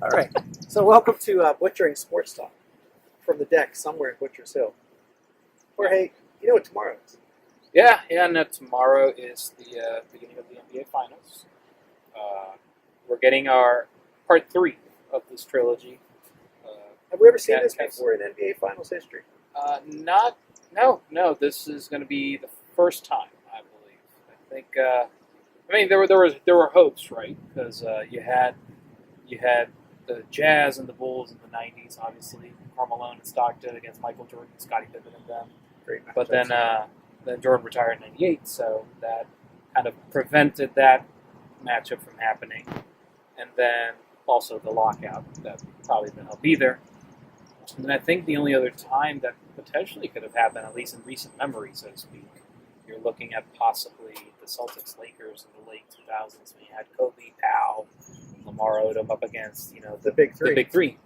All right. So welcome to Butchering Sports Talk from the deck somewhere in Butcher's Hill. Jorge, you know what tomorrow is? Yeah. No, tomorrow is the beginning of the NBA Finals. We're getting our part 3 of this trilogy. Have we ever seen this Cavs. before in NBA Finals history? No. This is going to be the first time, I believe. I think. There were hopes, right? Because you had the Jazz and the Bulls in the '90s, obviously. Karl Malone and Stockton against Michael Jordan, Scottie Pippen, and them. Great matchup. But then Jordan retired in '98, so that kind of prevented that matchup from happening. And then also the lockout that probably didn't help either. And then I think the only other time that potentially could have happened, at least in recent memory, so to speak, you're looking at possibly the Celtics Lakers in the late 2000s when you had Kobe, Powell, Lamar Odom up against the big three. The big three,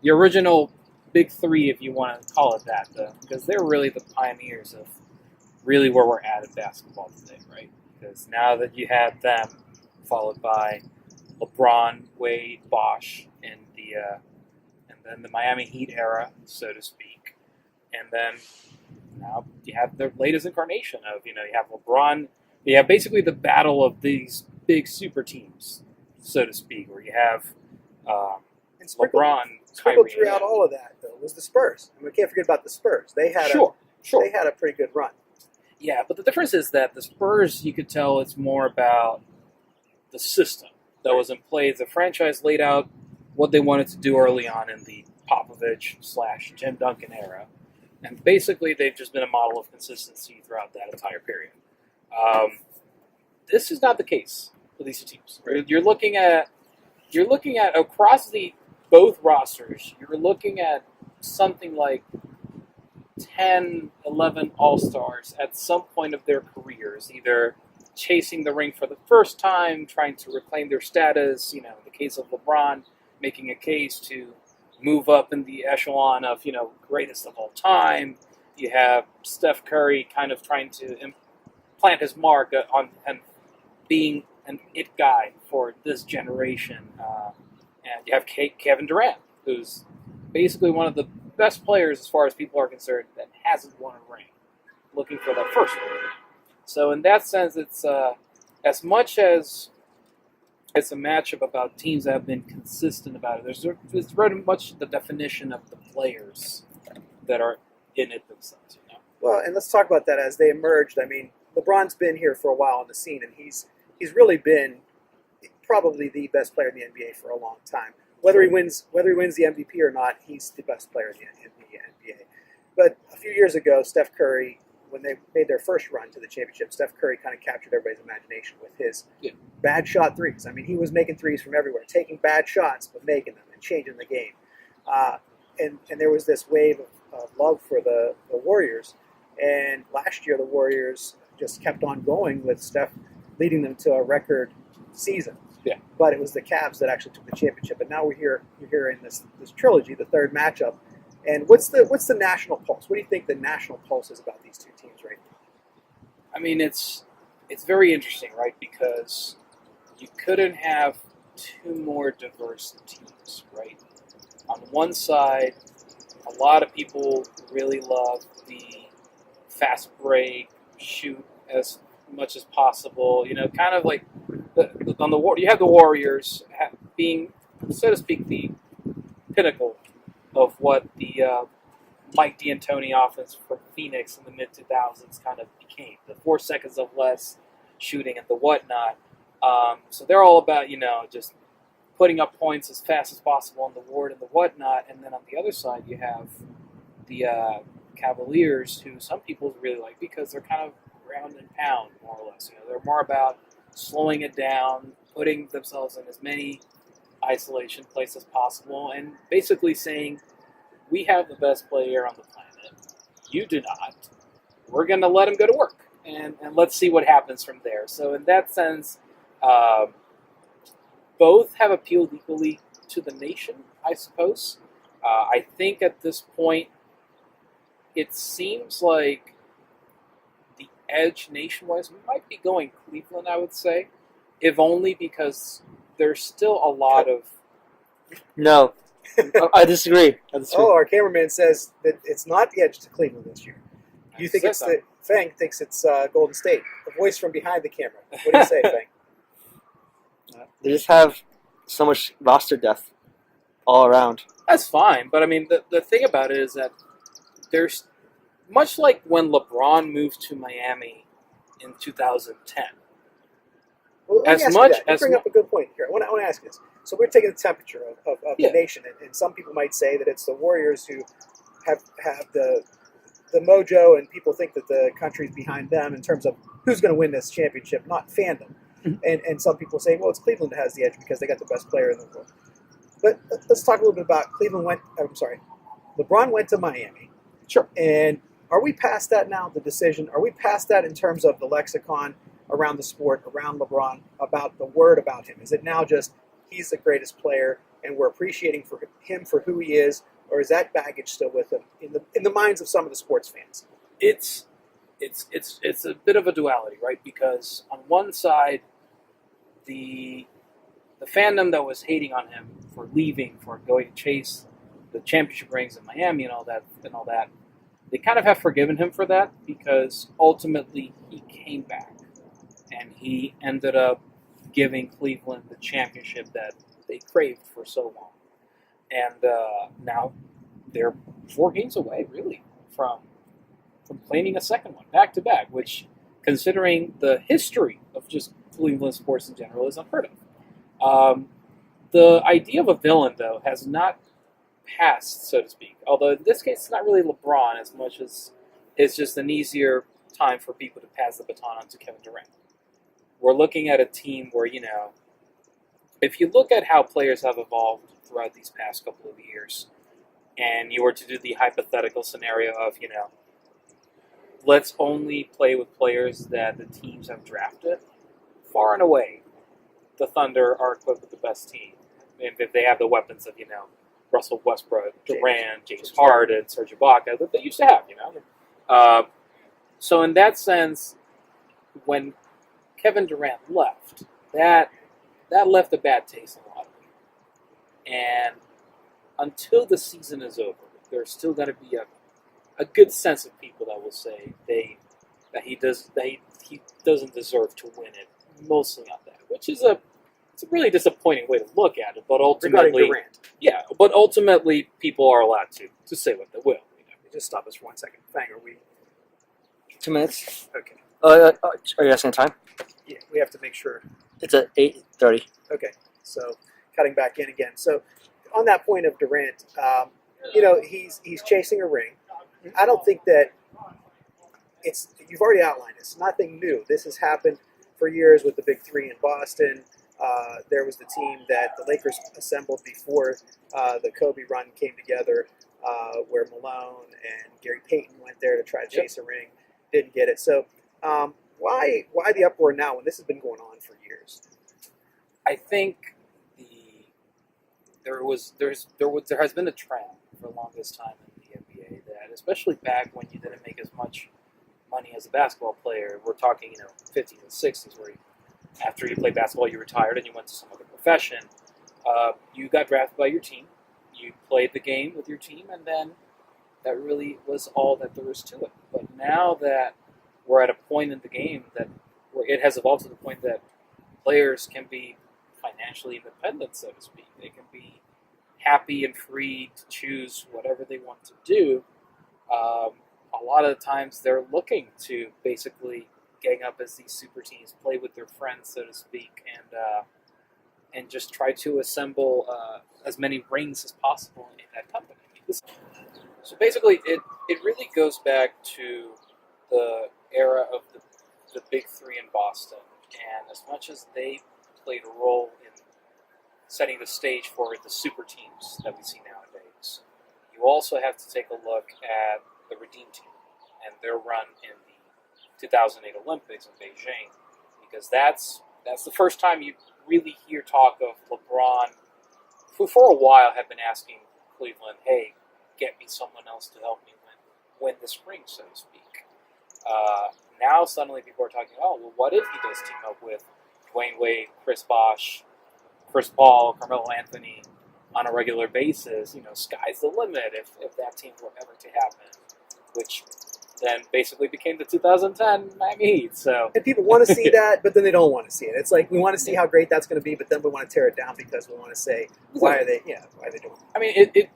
the original big three, if you want to call it that, because they're really the pioneers of really where we're at in basketball today, right? Because now that you have them, followed by LeBron, Wade, Bosh, and then the Miami Heat era, so to speak, and then now you have the latest incarnation of you have LeBron. You have basically the battle of these big super teams, so to speak, where you have LeBron, Sprinkled Kyrie, throughout all of that, though, was the Spurs. And we can't forget about the Spurs. They had They had a pretty good run. Yeah, but the difference is that the Spurs, you could tell it's more about the system that was in play. The franchise laid out what they wanted to do early on in the Popovich/Tim Duncan era. And basically, they've just been a model of consistency throughout that entire period. This is not the case for these two teams. You're looking at across both rosters, you're looking at something like 10, 11 All-Stars at some point of their careers, either chasing the ring for the first time, trying to reclaim their status, in the case of LeBron, making a case to move up in the echelon of, greatest of all time. You have Steph Curry kind of trying to plant his mark on and being an it guy for this generation. And you have Kevin Durant, who's basically one of the best players as far as people are concerned that hasn't won a ring, looking for that first ring. So in that sense, it's as much as it's a matchup about teams that have been consistent about it. It's very much the definition of the players that are in it themselves. Well, and let's talk about that as they emerged. I mean, LeBron's been here for a while on the scene, and he's really been probably the best player in the NBA for a long time. Whether he wins the MVP or not, he's the best player in the NBA. But a few years ago, Steph Curry, when they made their first run to the championship, Steph Curry kind of captured everybody's imagination with his bad shot threes. I mean, he was making threes from everywhere, taking bad shots but making them and changing the game. And there was this wave of love for the Warriors. And last year, the Warriors just kept on going with Steph leading them to a record season. Yeah. But it was the Cavs that actually took the championship. And now we're here in this trilogy, the third matchup. And what's the national pulse? What do you think the national pulse is about these two teams right now? I mean, it's very interesting, right? Because you couldn't have two more diverse teams, right? On one side, a lot of people really love the fast break, shoot as much as possible. Kind of like you have the Warriors being, so to speak, the pinnacle of what the Mike D'Antoni offense for Phoenix in the mid-2000s kind of became. The 4 seconds of less shooting and the whatnot. So they're all about, just putting up points as fast as possible on the board and the whatnot. And then on the other side, you have the Cavaliers, who some people really like because they're kind of ground and pound, more or less. They're more about slowing it down, putting themselves in as many isolation place as possible, and basically saying, we have the best player on the planet. You do not. We're going to let him go to work, and let's see what happens from there. So in that sense, both have appealed equally to the nation, I suppose. I think at this point, it seems like the edge nation-wise might be going Cleveland, I would say, if only because there's still a lot of No, I disagree. Oh, our cameraman says that it's not the edge to Cleveland this year. You think it's the Fang thinks it's Golden State. A voice from behind the camera. What do you say, Fang? They just have so much roster depth all around. That's fine, but I mean, the thing about it is that there's much like when LeBron moved to Miami in 2010. Well, let me ask you that. You bring up a good point here. I want to ask you this. So we're taking the temperature of the nation, and some people might say that it's the Warriors who have the mojo, and people think that the country's behind them in terms of who's going to win this championship, not fandom. And some people say, well, it's Cleveland that has the edge because they got the best player in the world. But let's talk a little bit about LeBron went to Miami. Sure. And are we past that now, the decision? Are we past that in terms of the lexicon around the sport, around LeBron, about the word about him? Is it now just he's the greatest player and we're appreciating him for who he is, or is that baggage still with him in the minds of some of the sports fans? It's a bit of a duality, right? Because on one side, the fandom that was hating on him for leaving, for going to chase the championship rings in Miami and all that, they kind of have forgiven him for that because ultimately he came back and he ended up giving Cleveland the championship that they craved for so long. And now they're 4 games away, really, from claiming a second one back to back, which, considering the history of just Cleveland sports in general, is unheard of. The idea of a villain, though, has not passed, so to speak. Although in this case, it's not really LeBron as much as it's just an easier time for people to pass the baton on to Kevin Durant. We're looking at a team where, if you look at how players have evolved throughout these past couple of years, and you were to do the hypothetical scenario of, let's only play with players that the teams have drafted, far and away, the Thunder are equipped with the best team. And if they have the weapons of, Russell Westbrook, Durant, James Harden, Serge Ibaka that they used to have, So in that sense, when Kevin Durant left, that left a bad taste in a lot of people. And until the season is over, there's still going to be a good sense of people that will say that he doesn't deserve to win it. Mostly on that, which is it's a really disappointing way to look at it. But ultimately, yeah. But ultimately, people are allowed to say what they will. Just stop us for 1 second. Fang, are we 2 minutes? okay? Are you asking time? Yeah, we have to make sure. It's at 8:30. Okay, so cutting back in again. So on that point of Durant, he's chasing a ring. I don't think that you've already outlined it's nothing new. This has happened for years with the Big Three in Boston. There was the team that the Lakers assembled before the Kobe run came together, where Malone and Gary Payton went there to try to chase a ring, didn't get it. So why the uproar now when this has been going on for years? I think there has been a trend for the longest time in the NBA that, especially back when you didn't make as much money as a basketball player, we're talking 50s and 60s, where after you played basketball, you retired and you went to some other profession. You got drafted by your team, you played the game with your team, and then that really was all that there was to it. But now that we're at a point in the game where it has evolved to the point that players can be financially independent, so to speak. They can be happy and free to choose whatever they want to do. A lot of the times they're looking to basically gang up as these super teams, play with their friends, so to speak, and just try to assemble as many rings as possible in that company. So basically, it really goes back to the era of the Big Three in Boston, and as much as they played a role in setting the stage for the super teams that we see nowadays, you also have to take a look at the Redeem Team and their run in the 2008 Olympics in Beijing, because that's the first time you really hear talk of LeBron, who for a while had been asking Cleveland, hey, get me someone else to help me win this ring, so to speak. Now suddenly people are talking, oh, well, what if he does team up with Dwayne Wade, Chris Bosh, Chris Paul, Carmelo Anthony, on a regular basis, sky's the limit if that team were ever to happen, which then basically became the 2010 Miami Heat. So, And people want to see that, but then they don't want to see it. It's like we want to see how great that's going to be, but then we want to tear it down because we want to say why are they doing it? I mean,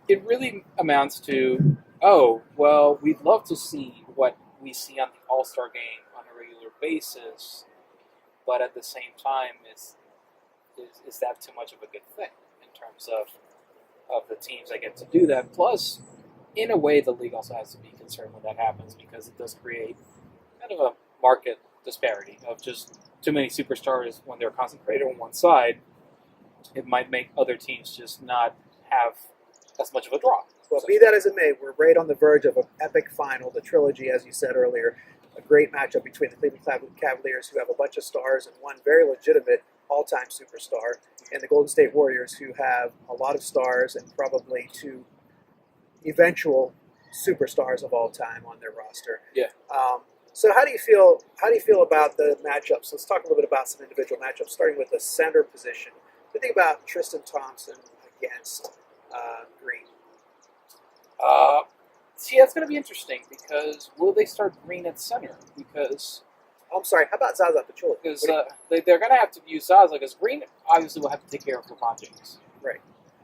it really amounts to, oh, well, we'd love to see what we see on the All-Star game on a regular basis, but at the same time, is that too much of a good thing in terms of the teams that get to do that? Plus, in a way, the league also has to be concerned when that happens because it does create kind of a market disparity of just too many superstars when they're concentrated on one side. It might make other teams just not have as much of a draw. Well, be that as it may, we're right on the verge of an epic final, the trilogy, as you said earlier. A great matchup between the Cleveland Cavaliers, who have a bunch of stars and one very legitimate all-time superstar, and the Golden State Warriors, who have a lot of stars and probably two eventual superstars of all time on their roster. Yeah. So how do you feel? How do you feel about the matchups? Let's talk a little bit about some individual matchups, starting with the center position. What do you think about Tristan Thompson against Green? See, that's going to be interesting because will they start Green at center? Because I'm sorry. How about Zaza Pachulia? Because they're going to have to use Zaza because Green obviously will have to take care of LeBron James. Right.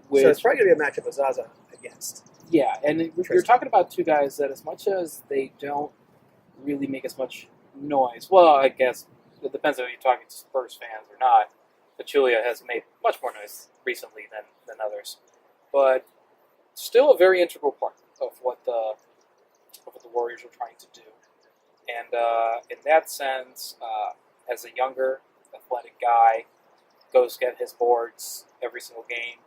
Which, So it's probably going to be a matchup with Zaza against. yeah, and you're talking about two guys that as much as they don't really make as much noise, well, I guess it depends on if you're talking to Spurs fans or not. Pachulia has made much more noise recently than others. But still a very integral part of what the Warriors are trying to do. And in that sense, as a younger, athletic guy, goes get his boards every single game.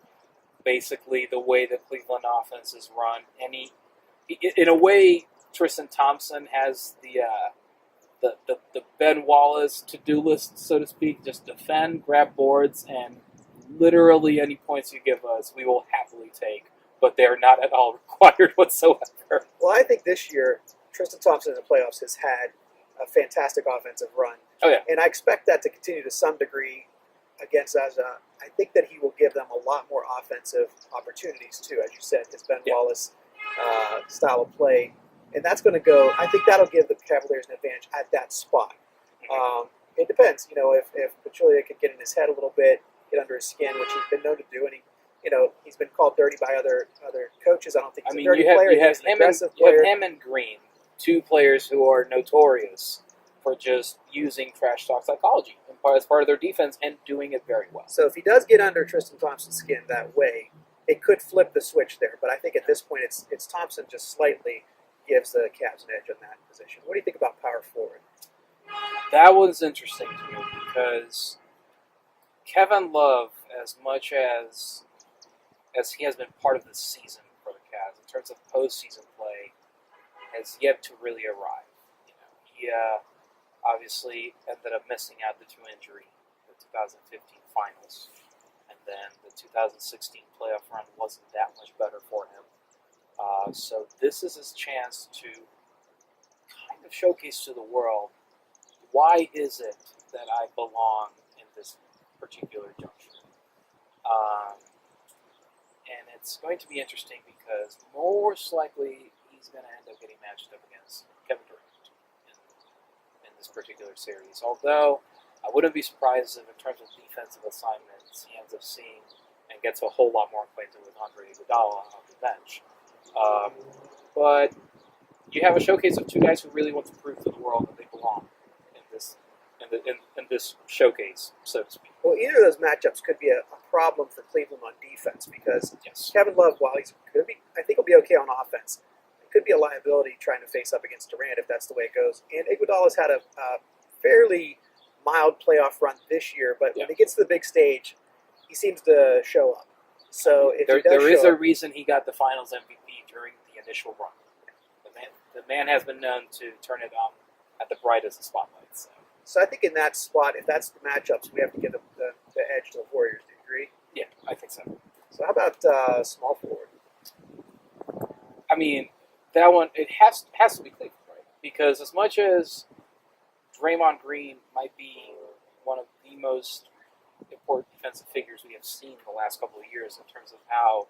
Basically, the way the Cleveland offense is run, in a way, Tristan Thompson has the Ben Wallace to-do list, so to speak. Just defend, grab boards, and literally any points you give us, we will happily take. But they're not at all required whatsoever. Well, I think this year, Tristan Thompson in the playoffs has had a fantastic offensive run. Oh, yeah. And I expect that to continue to some degree against Zaza. I think that he will give them a lot more offensive opportunities, too, as you said, his Ben Wallace style of play. And that's going to go, I think that'll give the Cavaliers an advantage at that spot. It depends, if Pachulia can get in his head a little bit, get under his skin, which he's been known to do, and he's been called dirty by other coaches. I don't think he's a dirty player. You have He's an aggressive player. You have him and Green, two players who are notorious for just using trash talk psychology as part of their defense and doing it very well. So if he does get under Tristan Thompson's skin that way, it could flip the switch there. But I think at this point, it's Thompson just slightly gives the Cavs an edge on that position. What do you think about power forward? That was interesting to me because Kevin Love, as much as he has been part of the season for the Cavs in terms of postseason play, has yet to really arrive. He obviously ended up missing out due to injury in the 2015 finals, and then the 2016 playoff run wasn't that much better for him. So this is his chance to kind of showcase to the world why is it that I belong in this particular juncture. And it's going to be interesting because most likely he's going to end up getting matched up against Kevin Durant in this particular series. Although I wouldn't be surprised if in terms of defensive assignments he ends up seeing and gets a whole lot more acquainted with Andre Iguodala on the bench. But you have a showcase of two guys who really want to prove to the world that they belong in this showcase, so to speak. Well, either of those matchups could be a problem for Cleveland on defense because Kevin Love, while he's going to be, I think he'll be okay on offense, it could be a liability trying to face up against Durant if that's the way it goes. And Iguodala's had a fairly mild playoff run this year, but when he gets to the big stage, he seems to show up. So if there is a reason he got the Finals MVP during the initial run. The man has been known to turn it on at the brightest of spotlights. So I think in that spot, if that's the matchups, we have to give the edge to the Warriors. Do you agree? Yeah, I think so. So how about small forward? I mean, that one, it has to be Cleveland, right? Because as much as Draymond Green might be one of the most poor defensive figures we have seen in the last couple of years in terms of how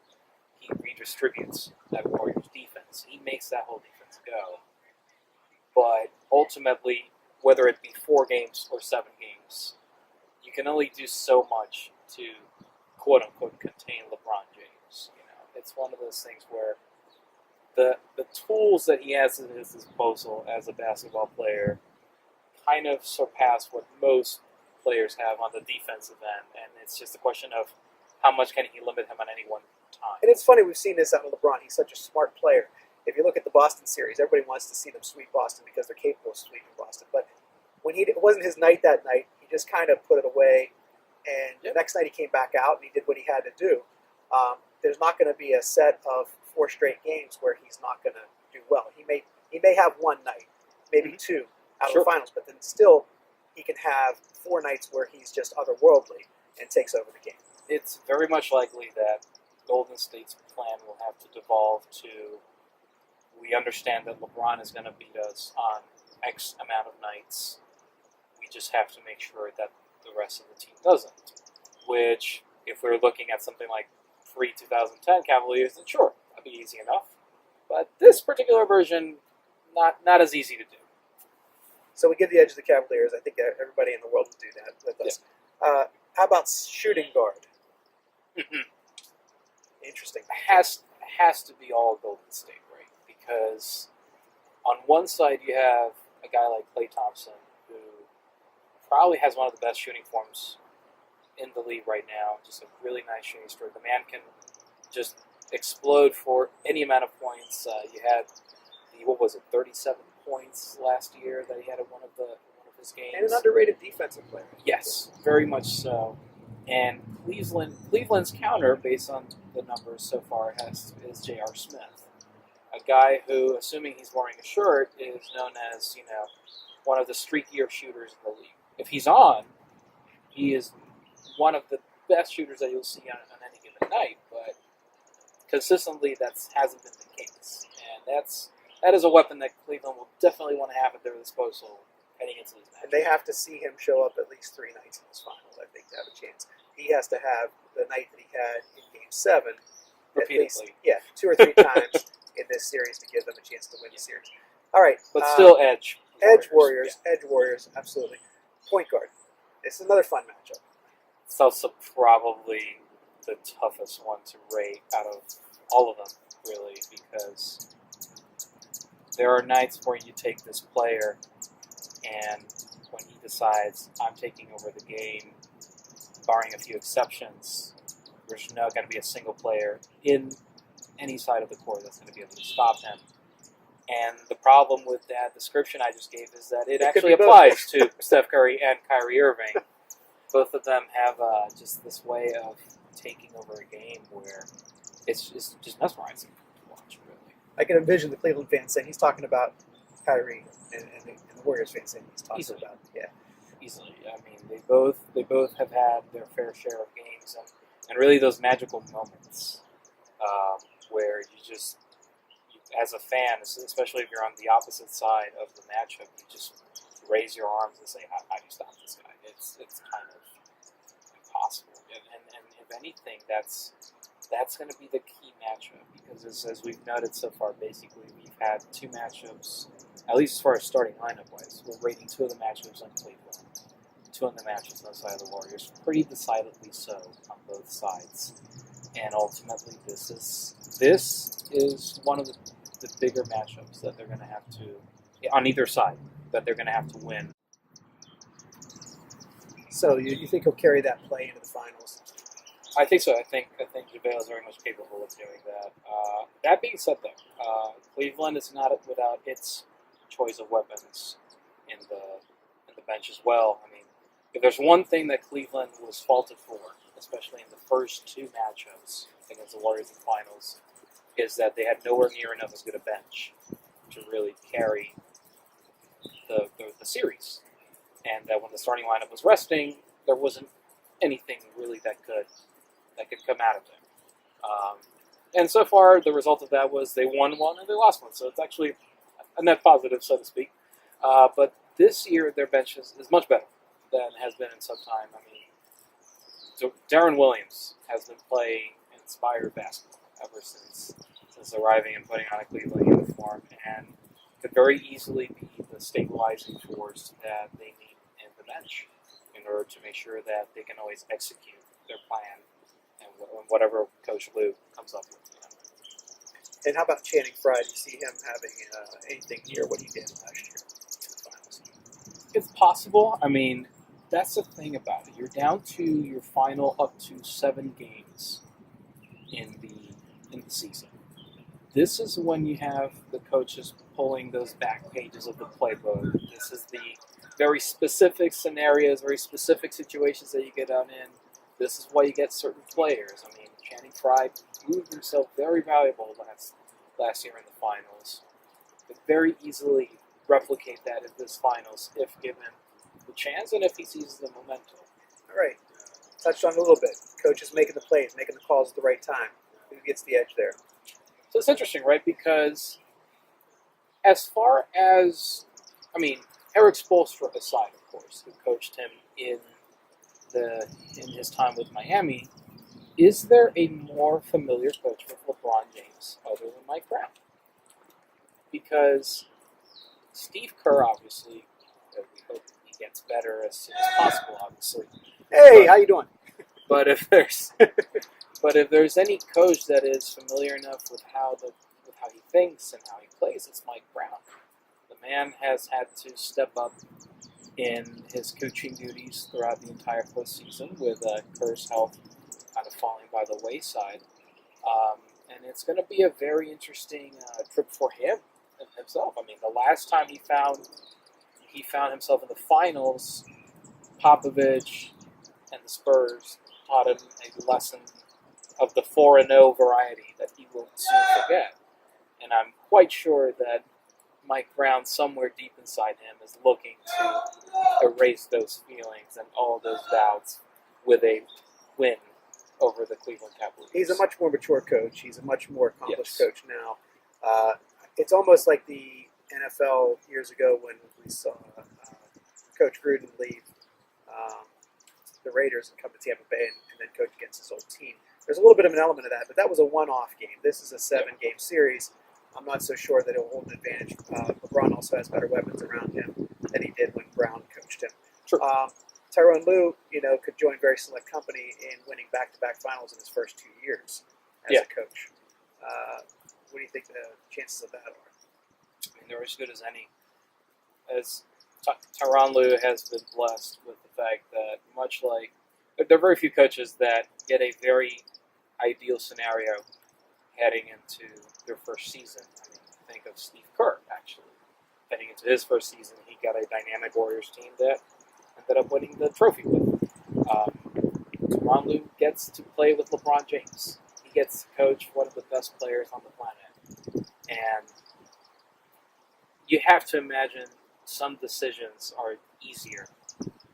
he redistributes that Warriors defense. He makes that whole defense go. But ultimately, whether it be 4 games or 7 games, you can only do so much to quote unquote contain LeBron James. It's one of those things where the tools that he has at his disposal as a basketball player kind of surpass what most players have on the defensive end, and it's just a question of how much can he limit him on any one time. And it's funny, we've seen this out of LeBron. He's such a smart player. If you look at the Boston series, everybody wants to see them sweep Boston because they're capable of sweeping Boston. But when it wasn't his night that night, he just kind of put it away. And the next night he came back out and he did what he had to do. There's not going to be a set of 4 straight games where he's not going to do well. He may have one night, maybe 2 out of the finals, but then still he can have 4 nights where he's just otherworldly and takes over the game. It's very much likely that Golden State's plan will have to devolve to, we understand that LeBron is going to beat us on X amount of nights. We just have to make sure that the rest of the team doesn't. Which, if we're looking at something like pre-2010 Cavaliers, then sure, that'd be easy enough. But this particular version, not as easy to do. So we give the edge to the Cavaliers. I think everybody in the world would do that with us. Yeah. How about shooting guard? Interesting. Has to be all Golden State, right? Because on one side you have a guy like Klay Thompson, who probably has one of the best shooting forms in the league right now. Just a really nice shooting stroke. The man can just explode for any amount of points. You had 37 points last year that he had at one of his games. And an underrated defensive player. Yes, very much so. And Cleveland's counter, based on the numbers so far, is J.R. Smith, a guy who, assuming he's wearing a shirt, is known as one of the streakier shooters in the league. If he's on, he is one of the best shooters that you'll see on any given night. But consistently, that hasn't been the case, and that is a weapon that Cleveland will definitely want to have at their disposal heading into these matches. And they have to see him show up at least 3 nights in this finals, I think, to have a chance. He has to have the night that he had in Game 7 repeatedly. At least, 2 or 3 times in this series to give them a chance to win the series. All right. But still edge. Edge Warriors, absolutely. Point guard. This is another fun matchup. It's also probably the toughest one to rate out of all of them, really, because there are nights where you take this player and when he decides, I'm taking over the game, barring a few exceptions, there's not going to be a single player in any side of the court that's going to be able to stop him. And the problem with that description I just gave is that it actually applies to Steph Curry and Kyrie Irving. Both of them have just this way of taking over a game where it's just mesmerizing to watch, really. I can envision the Cleveland fans saying he's talking about Kyrie, and the Warriors fans saying he's talking about easily. I mean, they both have had their fair share of games, and really those magical moments where you as a fan, especially if you're on the opposite side of the matchup, you just raise your arms and say, "How do you stop this guy?" It's kind of impossible. And if anything, that's going to be the key matchup, because as we've noted so far, basically we've had 2 matchups, at least as far as starting lineup wise. We're rating 2 of the matchups on Cleveland, 2 of the matchups on the side of the Warriors, pretty decidedly so on both sides. And ultimately, this is one of the bigger matchups that they're going to have to, on either side, that they're going to have to win. So you think he'll carry that play into the finals? I think so. I think JaVale is very much capable of doing that. That being said, though, Cleveland is not without its choice of weapons in the bench as well. I mean, if there's one thing that Cleveland was faulted for, especially in the first 2 matchups against the Warriors in the finals, is that they had nowhere near enough as good a bench to really carry the series. And that when the starting lineup was resting, there wasn't anything really that could come out of it. And so far, the result of that was they won one and they lost one. So it's actually a net positive, so to speak. But this year, their bench is much better than it has been in some time. I mean, Darren Williams has been playing inspired basketball ever since arriving and putting on a Cleveland uniform, and could very easily be the stabilizing force that they need in the bench in order to make sure that they can always execute their plan and whatever Coach Lou comes up with. And how about Channing Frye? Do you see him having anything near what he did last year in the finals? It's possible. I mean, that's the thing about it. You're down to your final up to 7 games in the season. This is when you have the coaches pulling those back pages of the playbook. This is the very specific scenarios, very specific situations that you get out in. This is why you get certain players. I mean, Channing Frye proved himself very valuable last year in the finals. Could very easily replicate that in this finals if given the chance and if he seizes the momentum. All right. Touched on it a little bit. Coaches making the plays, making the calls at the right time. Who gets the edge there? So it's interesting, right? Because as far as, I mean, Eric Spoelstra aside, of course, who coached him in his time with Miami, is there a more familiar coach with LeBron James other than Mike Brown? Because Steve Kerr, obviously, we hope he gets better as soon as possible, obviously. Hey, how you doing? But if there's any coach that is familiar enough with how he thinks and how he plays, it's Mike Brown. The man has had to step up in his coaching duties throughout the entire postseason, with Kerr's health kind of falling by the wayside. And it's going to be a very interesting trip for him himself. I mean, the last time he found himself in the finals, Popovich and the Spurs taught him a lesson of the 4-0 variety that he will soon forget. And I'm quite sure that Mike Brown, somewhere deep inside him, is looking to erase those feelings and all those doubts with a win over the Cleveland Cavaliers. He's a much more mature coach. He's a much more accomplished coach now. It's almost like the NFL years ago when we saw Coach Gruden leave the Raiders and come to Tampa Bay and then coach against his old team. There's a little bit of an element of that, but that was a one-off game. This is a 7-game series. I'm not so sure that he'll hold an advantage. LeBron also has better weapons around him than he did when Brown coached him. Sure. Tyronn Lue, could join very select company in winning back-to-back finals in his first 2 years as a coach. What do you think the chances of that are? I mean, they're as good as any. As Tyronn Lue has been blessed with the fact that, much like there are very few coaches that get a very ideal scenario heading into their first season. I mean, think of Steve Kerr, actually. Heading into his first season, he got a dynamic Warriors team that ended up winning the trophy with. Tyronn Lue gets to play with LeBron James. He gets to coach one of the best players on the planet. And you have to imagine some decisions are easier.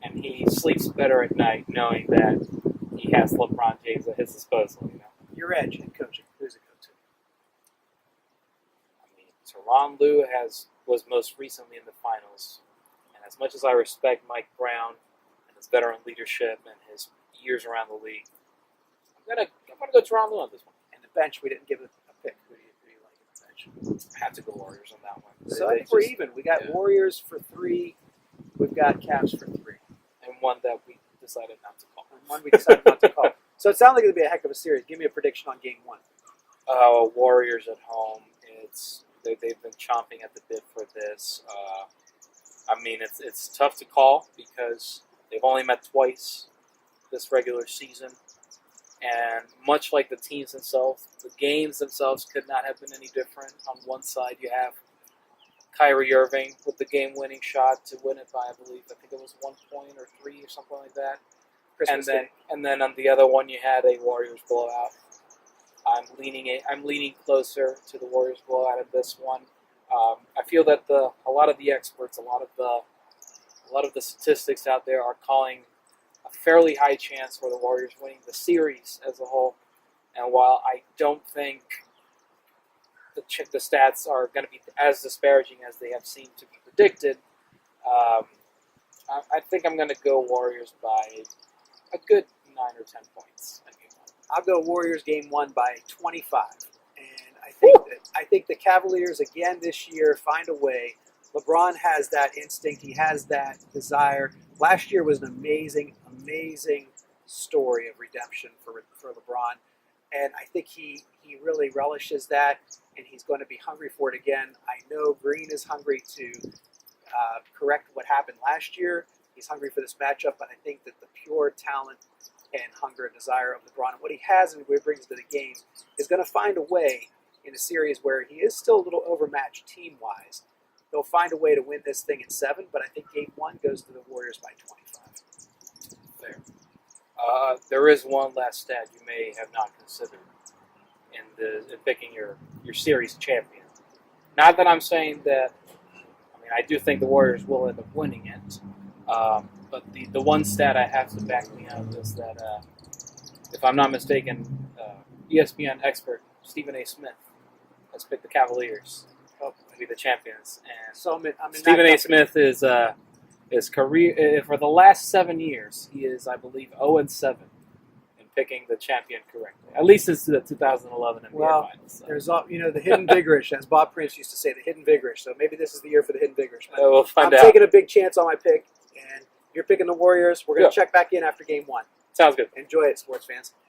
And he sleeps better at night knowing that he has LeBron James at his disposal. Your edge in coaching. Who's it go to? I mean, Tyronn Lue was most recently in the finals. And as much as I respect Mike Brown and his veteran leadership and his years around the league, I'm gonna go Tyronn Lue on this one. And the bench, we didn't give a pick. Who do you like in the bench? I have to go Warriors on that one. So I think we're even. We got Warriors for 3. We've got Cavs for 3. And one that we decided not to call. And one we decided not to call. So it sounds like it'll be a heck of a series. Give me a prediction on Game 1. Warriors at home. They've been chomping at the bit for this. I mean, it's tough to call because they've only met twice this regular season. And much like the teams themselves, the games themselves could not have been any different. On one side, you have Kyrie Irving with the game-winning shot to win it by, I think it was 1 point or 3 or something like that. And then on the other one, you had a Warriors blowout. I'm leaning closer to the Warriors blowout in this one. I feel that a lot of the experts, a lot of the statistics out there are calling a fairly high chance for the Warriors winning the series as a whole. And while I don't think the stats are going to be as disparaging as they have seemed to be predicted, I think I'm going to go Warriors by a good or 10 points in game 1. I'll go Warriors game 1 by 25. And I think the Cavaliers again this year find a way. LeBron has that instinct. He has that desire. Last year was an amazing, amazing story of redemption for LeBron. And I think he really relishes that, and he's going to be hungry for it again. I know Green is hungry to correct what happened last year. He's hungry for this matchup, but I think that the pure talent and hunger and desire of LeBron and what he has and what he brings to the game is going to find a way in a series where he is still a little overmatched team-wise. They'll find a way to win this thing in 7, but I think game 1 goes to the Warriors by 25. Fair. There is one last stat you may have not considered in picking your series champion. Not that I'm saying that. I mean, I do think the Warriors will end up winning it. But the one stat I have to back me up is that, if I'm not mistaken, ESPN expert Stephen A. Smith has picked the Cavaliers to be the champions. And So I'm in Stephen that A. Smith is his career for the last 7 years. He is, I believe, 0-7 in picking the champion correctly. At least since the 2011 NBA Well, Finals. So. There's the hidden vigorish, as Bob Prince used to say, the hidden vigorish. So maybe this is the year for the hidden vigorish. We'll find I'm out. taking a big chance on my pick, and you're picking the Warriors. We're going to check back in after game 1. Sounds good. Enjoy it, sports fans.